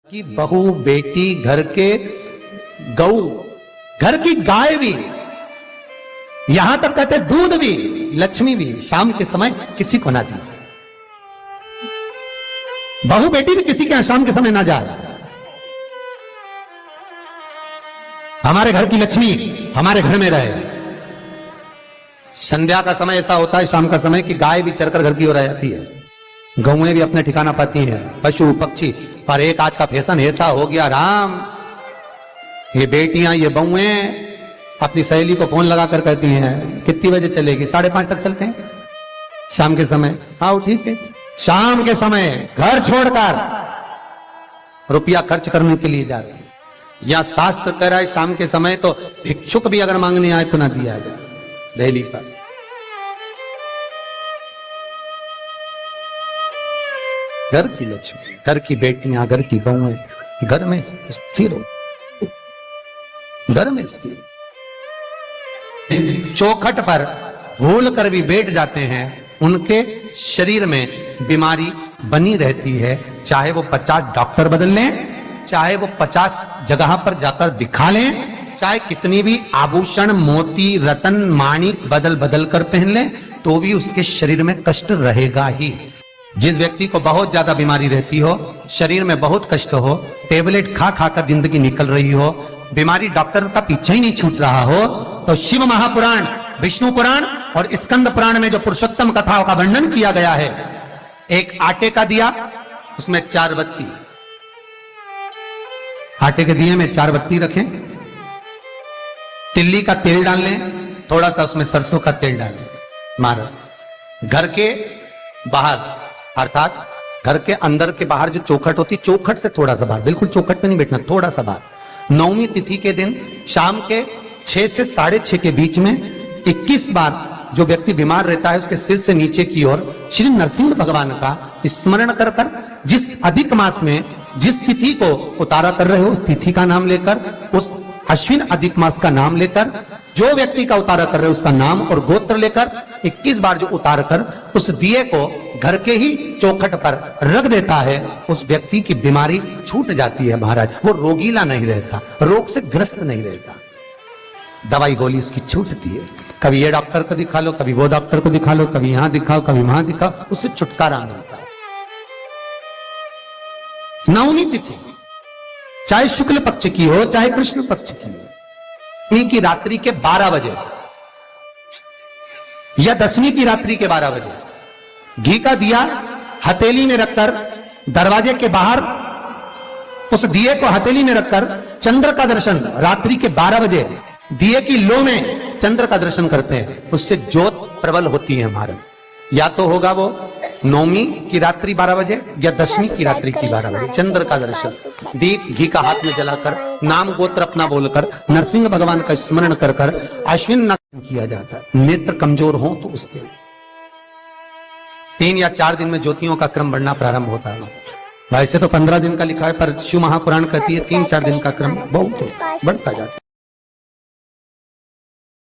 की बहू बेटी घर के गऊ घर की गाय भी, यहां तक कहते दूध भी, लक्ष्मी भी शाम के समय किसी को ना दीजिए। बहू बेटी भी किसी के यहां शाम के समय ना जाए। हमारे घर की लक्ष्मी हमारे घर में रहे। संध्या का समय ऐसा होता है, शाम का समय, कि गाय भी चरकर घर की ओर आ जाती है, गौएं भी अपने ठिकाना पाती हैं, पशु पक्षी। पर एक आज का फैशन ऐसा हो गया राम, ये बेटियां ये बहुएं अपनी सहेली को फोन लगाकर कहती हैं कितनी बजे चलेगी? 5:30 तक चलते हैं शाम के समय। आओ ठीक है। शाम के समय घर छोड़कर रुपया खर्च करने के लिए जा रहे हैं। या शास्त्र कह रहा है शाम के समय तो भिक्षुक भी अगर मांगने आए तो ना दिया जाए। दिल्ली पर घर की लक्ष्मी, घर की बेटियां, घर की बहुएं घर में स्थिर हो, घर में स्थिर। चौखट पर भूल कर भी बैठ जाते हैं, उनके शरीर में बीमारी बनी रहती है। चाहे वो 50 डॉक्टर बदल लें, चाहे वो 50 जगह पर जाकर दिखा लें, चाहे कितनी भी आभूषण मोती रतन माणिक बदल बदल कर पहन लें, तो भी उसके शरीर में कष्ट रहेगा ही। जिस व्यक्ति को बहुत ज्यादा बीमारी रहती हो, शरीर में बहुत कष्ट हो, टेबलेट खा खा कर जिंदगी निकल रही हो, बीमारी डॉक्टर का पीछे ही नहीं छूट रहा हो, तो शिव महापुराण, विष्णु पुराण और स्कंद पुराण में जो पुरुषोत्तम कथाओं का वर्णन किया गया है, एक आटे का दिया, उसमें 4 बत्ती, आटे के दिए में 4 बत्ती रखें, तिल्ली का तेल डाल लें, थोड़ा सा उसमें सरसों का तेल डाल लें। महाराज घर के बाहर, अर्थात घर के अंदर के बाहर जो चौखट होती, चौखट से थोड़ा सा बाहर, बिल्कुल चौखट पे नहीं बैठना, थोड़ा सा बाहर, 9वीं तिथि के दिन शाम के 6 से 6:30 के बीच में 21 बार जो व्यक्ति बीमार रहता है उसके सिर से नीचे की ओर श्री नरसिंह भगवान का स्मरण कर कर, जिस अधिक मास में जिस तिथि को उतारा कर रहे हो उस तिथि का नाम लेकर, उस अश्विन अधिक मास का नाम लेकर, जो व्यक्ति का उतारा कर रहे हो उसका नाम और गोत्र लेकर 21 बार जो उतार कर उस दिए को घर के ही चौखट पर रख देता है, उस व्यक्ति की बीमारी छूट जाती है। महाराज वो रोगीला नहीं रहता, रोग से ग्रस्त नहीं रहता, दवाई गोली उसकी छूटती है। कभी ये डॉक्टर को दिखा लो, कभी वो डॉक्टर को दिखा लो, कभी यहां दिखाओ, कभी वहां दिखाओ, उससे छुटकारा मिलता है। 9वीं तिथि चाहे शुक्ल पक्ष की हो चाहे कृष्ण पक्ष की हो, की रात्रि के 12 बजे या 10वीं की रात्रि के 12 बजे घी का दिया हथेली में रखकर दरवाजे के बाहर, उस दिए को हथेली में रखकर चंद्र का दर्शन रात्रि के 12 बजे दिए की लो में चंद्र का दर्शन करते हैं, उससे ज्योत प्रबल होती है। महाराज या तो होगा वो 9वीं की रात्रि 12 बजे या 10वीं की रात्रि की 12 बजे चंद्र का दर्शन, दीप घी का हाथ में जलाकर, नाम गोत्र अपना बोलकर, नरसिंह भगवान का स्मरण कर कर अश्विन नक्षत्र किया जाता है। नेत्र कमजोर हो तो उसके 3 या 4 दिन में ज्योतियों का क्रम बढ़ना प्रारंभ होता है। वैसे तो 15 दिन का लिखा है, पर शिव महापुराण कहती है 3-4 दिन का क्रम बहुत बढ़ता जाता है।